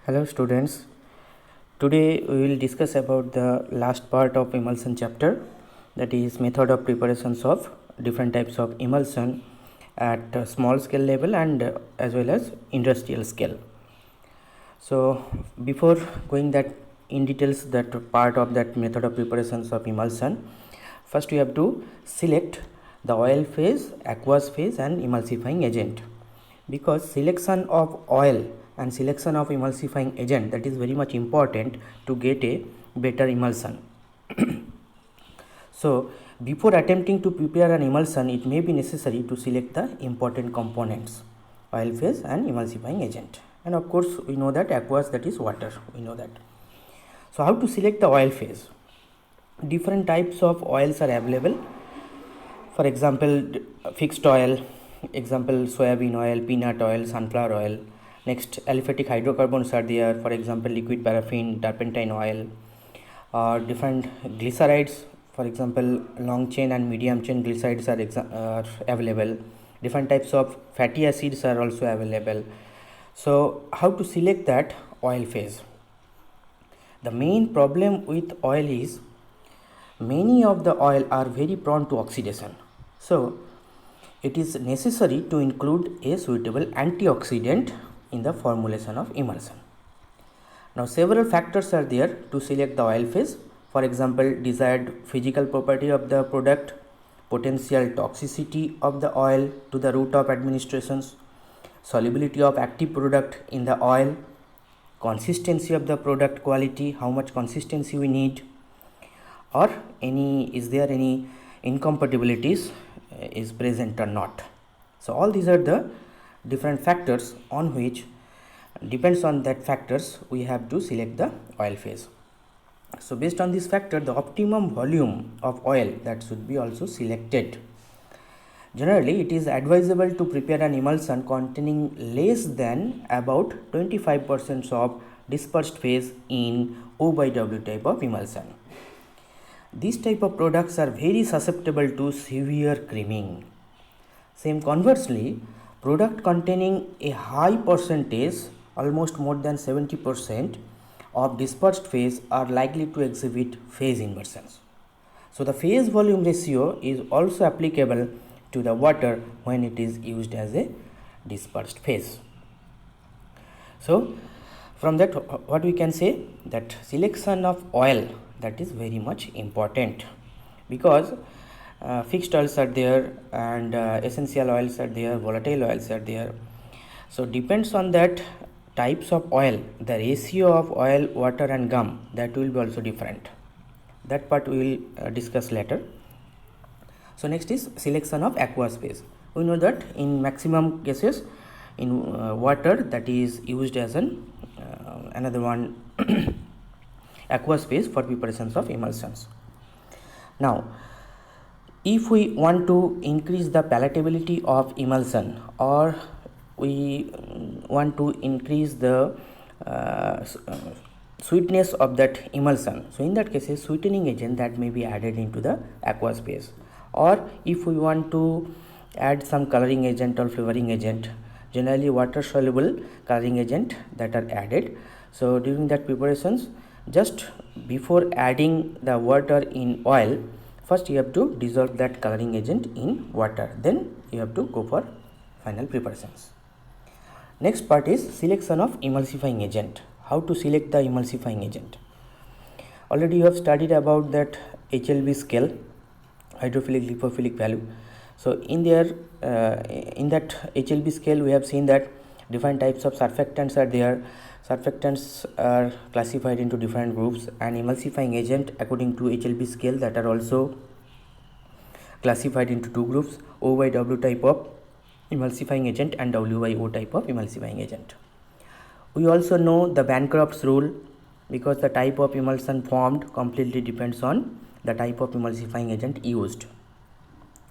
Hello students, today we will discuss about the last part of emulsion chapter, that is method of preparations of different types of emulsion at small scale level and as well as industrial scale. So before going that in details that part of that method of preparations of emulsion, first we have to select the oil phase, aqueous phase and emulsifying agent, because selection of oil and selection of emulsifying agent, that is very much important to get a better emulsion. So before attempting to prepare an emulsion, it may be necessary to select the important components, oil phase and emulsifying agent, and of course we know that aqueous, that is water, we know that. So how to select the oil phase? Different types of oils are available. For example, fixed oil, example soybean oil, peanut oil, sunflower oil. Next, aliphatic hydrocarbons are there, for example liquid paraffin, turpentine oil. Different glycerides, for example long chain and medium chain glycerides are available. Different types of fatty acids are also available. So how to select that oil phase? The main problem with oil is many of the oil are very prone to oxidation. So it is necessary to include a suitable antioxidant in the formulation of emulsion. Now several factors are there to select the oil phase. For example, desired physical property of the product, potential toxicity of the oil to the route of administrations, solubility of active product in the oil, consistency of the product quality, how much consistency we need, or is there any incompatibilities is present or not. So all these are the different factors on which depends on that factors we have to select the oil phase. So based on this factor, the optimum volume of oil that should be also selected. Generally, it is advisable to prepare an emulsion containing less than about 25% of dispersed phase in O by W type of emulsion. These type of products are very susceptible to severe creaming. Same conversely, product containing a high percentage, almost more than 70% of dispersed phase are likely to exhibit phase inversions. So the phase volume ratio is also applicable to the water when it is used as a dispersed phase. So from that what we can say, that selection of oil, that is very much important, because fixed oils are there and essential oils are there, volatile oils are there. So depends on that types of oil, the ratio of oil, water and gum, that will be also different. That part we will discuss later. So next is selection of aqueous phase. We know that in maximum cases in water, that is used as another one aqueous phase for preparations of emulsions. Now if we want to increase the palatability of emulsion, or we want to increase the sweetness of that emulsion, so in that case a sweetening agent that may be added into the aqueous phase. Or if we want to add some coloring agent or flavoring agent, generally water soluble coloring agent that are added. So during that preparations, just before adding the water in oil, first you have to dissolve that coloring agent in water, then you have to go for final preparations. Next part is selection of emulsifying agent. How to select the emulsifying agent? Already you have studied about that HLB scale, hydrophilic lipophilic value. So in there in that HLB scale we have seen that different types of surfactants are there. Surfactants are classified into different groups, and emulsifying agent according to HLB scale that are also classified into two groups, O by W type of emulsifying agent and W by O type of emulsifying agent. We also know the Bancroft's rule, because the type of emulsion formed completely depends on the type of emulsifying agent used.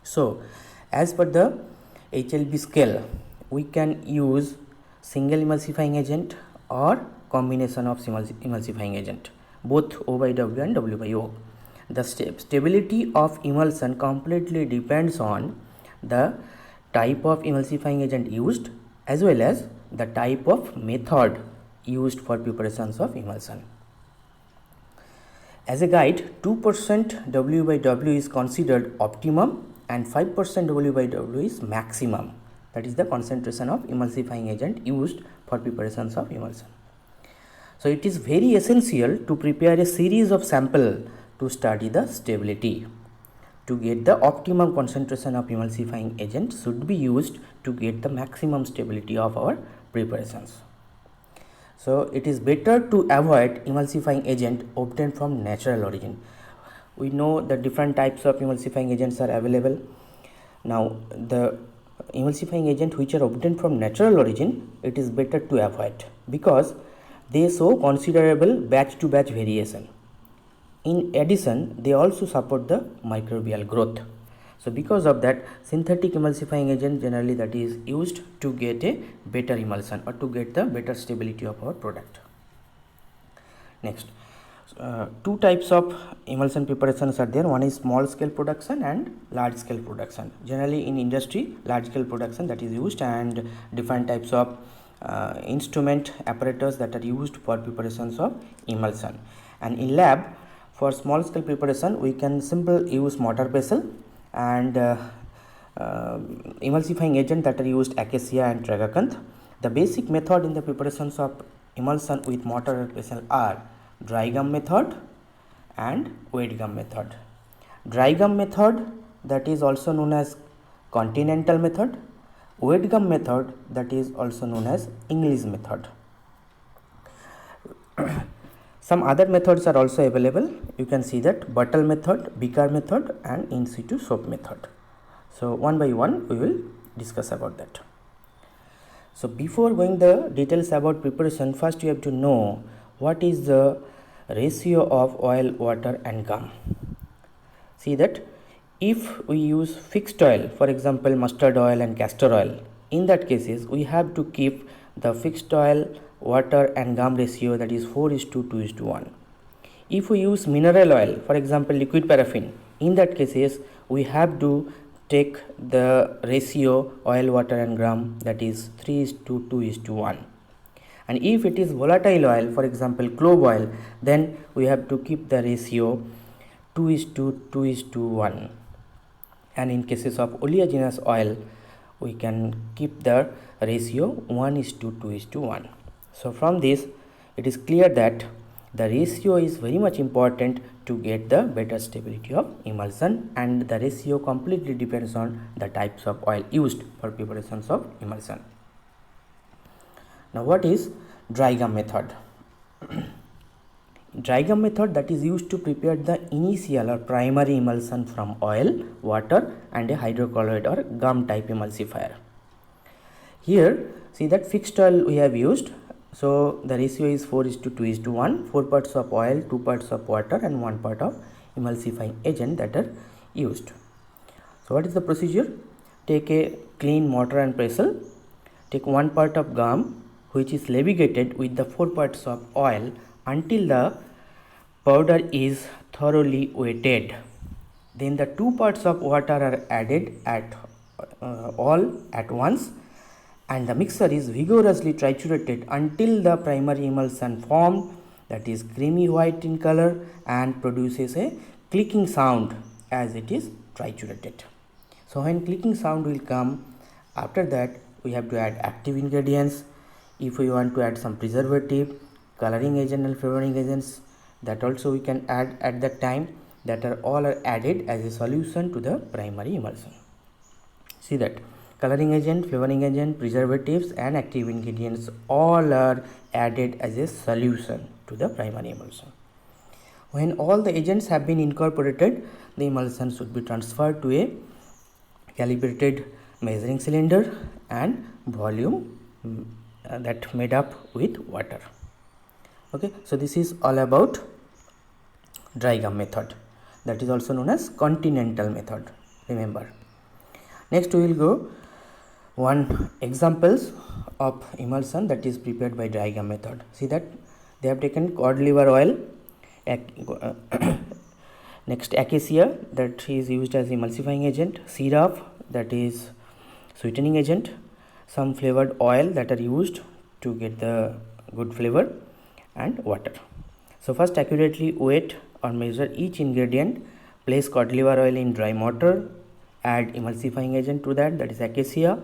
So as per the HLB scale, we can use single emulsifying agent or combination of emulsifying agent, both O by W and W by O. The stability of emulsion completely depends on the type of emulsifying agent used as well as the type of method used for preparations of emulsion. As a guide, 2% W by W is considered optimum and 5% W by W is maximum. That is the concentration of emulsifying agent used for preparations of emulsion. So it is very essential to prepare a series of sample to study the stability. To get the optimum concentration of emulsifying agent should be used to get the maximum stability of our preparations. So it is better to avoid emulsifying agent obtained from natural origin. We know that different types of emulsifying agents are available. Now the emulsifying agent which are obtained from natural origin, it is better to avoid because they show considerable batch to batch variation. In addition, they also support the microbial growth. So because of that, synthetic emulsifying agent generally that is used to get a better emulsion or to get the better stability of our product. Next, two types of emulsion preparations are there. One is small scale production and large scale production. Generally in industry, large scale production that is used, and different types of instrument apparatus that are used for preparations of emulsion. And in lab, for small scale preparation we can simply use mortar pestle, and emulsifying agent that are used acacia and tragacanth. The basic method in the preparations of emulsion with mortar and pestle are dry gum method and wet gum method. Dry gum method, that is also known as continental method. Wet gum method, that is also known as English method. Some other methods are also available. You can see that bottle method, beaker method and in situ soap method. So one by one we will discuss about that. So before going the details about preparation, first you have to know what is the ratio of oil, water and gum. See that if we use fixed oil, for example mustard oil and castor oil, in that cases we have to keep the fixed oil, water and gum ratio, that is 4:2:1. If we use mineral oil, for example liquid paraffin, in that cases we have to take the ratio oil, water and gum, that is 3:2:1. And if it is volatile oil, for example clove oil, then we have to keep the ratio 2:2:1. And in cases of oleaginous oil, we can keep the ratio 1:2:1. So from this it is clear that the ratio is very much important to get the better stability of emulsion, and the ratio completely depends on the types of oil used for preparations of emulsion. Now what is dry gum method? Dry gum method, that is used to prepare the initial or primary emulsion from oil, water and a hydrocolloid or gum type emulsifier. Here see that fixed oil we have used, so the ratio is 4:2:1, 4 parts of oil, 2 parts of water and 1 part of emulsifying agent that are used. So what is the procedure? Take a clean mortar and pestle, take 1 part of gum which is levigated with the 4 parts of oil until the powder is thoroughly wetted. Then the 2 parts of water are added at all at once, and the mixture is vigorously triturated until the primary emulsion formed, that is creamy white in color and produces a clicking sound as it is triturated. So when clicking sound will come, after that we have to add active ingredients. If we want to add some preservative, coloring agent and flavoring agents, that also we can add at that time, that are all are added as a solution to the primary emulsion. See that coloring agent, flavoring agent, preservatives and active ingredients all are added as a solution to the primary emulsion. When all the agents have been incorporated, the emulsion should be transferred to a calibrated measuring cylinder and volume that made up with water. Okay, so this is all about dry gum method, that is also known as continental method, remember. Next we will go one examples of emulsion that is prepared by dry gum method. See that they have taken cod liver oil, next acacia, that is used as emulsifying agent, syrup, that is sweetening agent, some flavored oil that are used to get the good flavor, and water. So first accurately weight or measure each ingredient, place cod liver oil in dry mortar, add emulsifying agent to that is acacia,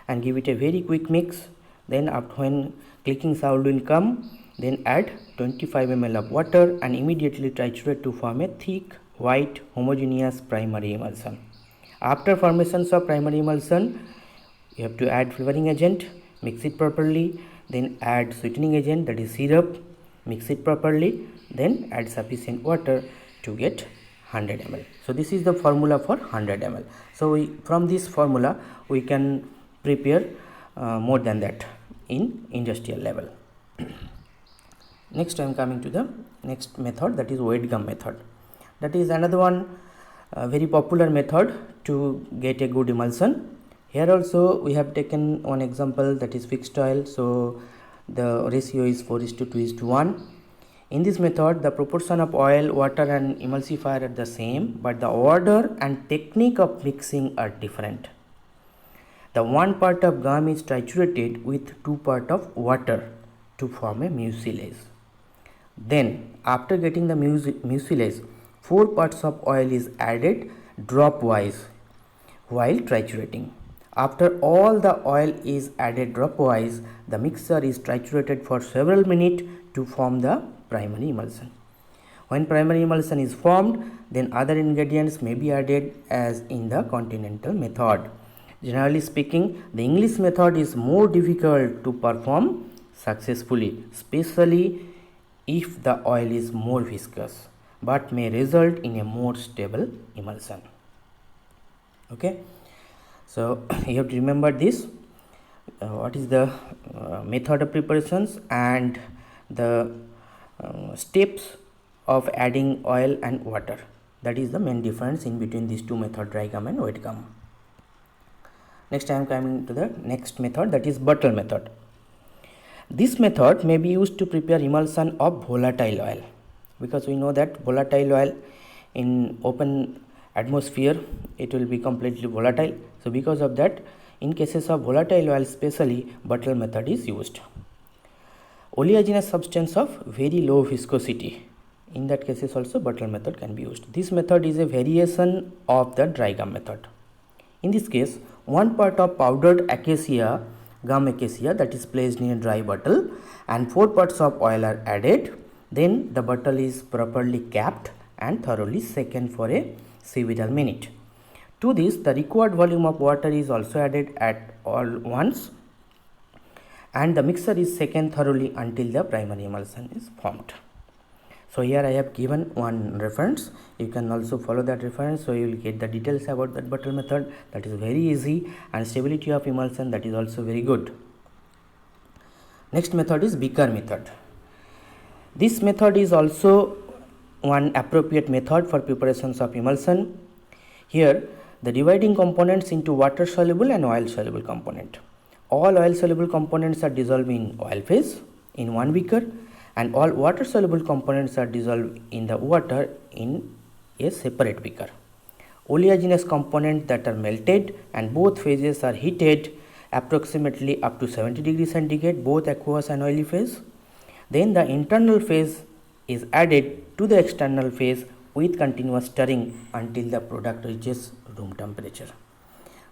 and give it a very quick mix. Then when clicking sound will come, then add 25 ml of water and immediately triturate to form a thick white homogeneous primary emulsion. After formations of primary emulsion, you have to add flavoring agent, mix it properly, then add sweetening agent, that is syrup, mix it properly, then add sufficient water to get 100 ml. So this is the formula for 100 ml. So from this formula we can prepare more than that in industrial level. Next I am coming to the next method, that is weight gum method. That is another one very popular method to get a good emulsion. Here also we have taken one example, that is fixed oil. So the ratio is 4:2:1. In this method, the proportion of oil, water and emulsifier are the same, but the order and technique of mixing are different. The 1 part of gum is triturated with 2 part of water to form a mucilage. Then after getting the mucilage, 4 parts of oil is added drop wise while triturating. After all the oil is added drop wise, the mixture is triturated for several minutes to form the primary emulsion. When primary emulsion is formed, then other ingredients may be added as in the continental method. Generally speaking, the English method is more difficult to perform successfully, especially if the oil is more viscous, but may result in a more stable emulsion. Okay, so you have to remember this, what is the method of preparations and the steps of adding oil and water. That is the main difference in between these two methods, dry gum and wet gum. Next I am coming to the next method, that is bottle method. This method may be used to prepare emulsion of volatile oil, because we know that volatile oil in open atmosphere it will be completely volatile. So because of that, in cases of volatile oil especially, bottle method is used. Oleaginous substance of very low viscosity, in that cases also bottle method can be used. This method is a variation of the dry gum method. In this case, 1 part of powdered acacia, gum acacia, that is placed in a dry bottle, and 4 parts of oil are added. Then the bottle is properly capped and thoroughly shaken for a several minutes. To this, the required volume of water is also added at all once, and the mixture is shaken thoroughly until the primary emulsion is formed. So here I have given one reference, you can also follow that reference, so you will get the details about that bottle method. That is very easy, and stability of emulsion, that is also very good. Next method is beaker method. This method is also one appropriate method for preparations of emulsion. Here the dividing components into water soluble and oil soluble component. All oil soluble components are dissolved in oil phase in one beaker, and all water soluble components are dissolved in the water in a separate beaker. Oleaginous components that are melted and both phases are heated approximately up to 70 degrees centigrade, both aqueous and oily phase. Then the internal phase is added to the external phase with continuous stirring until the product reaches room temperature.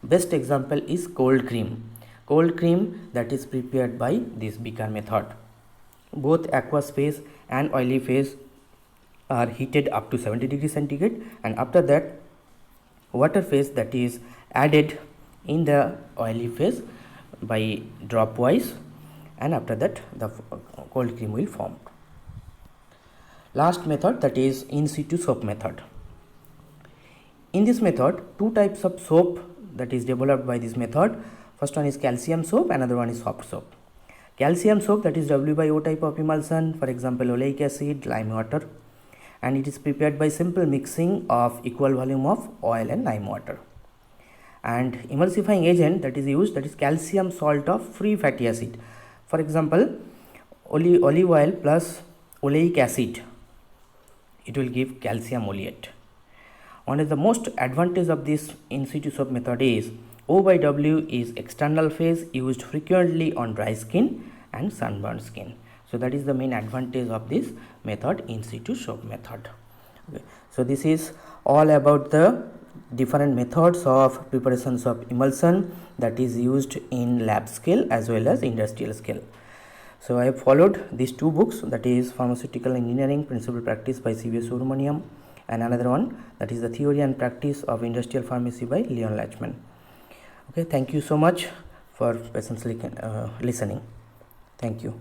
Best example is cold cream. Cold cream that is prepared by this beaker method. Both aqueous phase and oily phase are heated up to 70 degrees centigrade, and after that water phase that is added in the oily phase by drop wise, and after that the cold cream will form. Last method, that is in situ soap method. In this method, 2 types of soap that is developed by this method. First one is calcium soap, another one is soft soap. Calcium soap, that is W/O type of emulsion, for example oleic acid, lime water, and it is prepared by simple mixing of equal volume of oil and lime water. And emulsifying agent that is used, that is calcium salt of free fatty acid. For example, olive oil plus oleic acid, it will give calcium oleate. One of the most advantage of this in situ soap method is O/W is external phase used frequently on dry skin and sunburned skin. So that is the main advantage of this method, in situ soak method. Okay. So this is all about the different methods of preparations of emulsion that is used in lab scale as well as industrial scale. So I have followed these two books, that is Pharmaceutical Engineering Principal Practice by C.V.S. Subramaniam, and another one that is the Theory and Practice of Industrial Pharmacy by Leon Lachman. Okay, thank you so much for patiently listening. Thank you.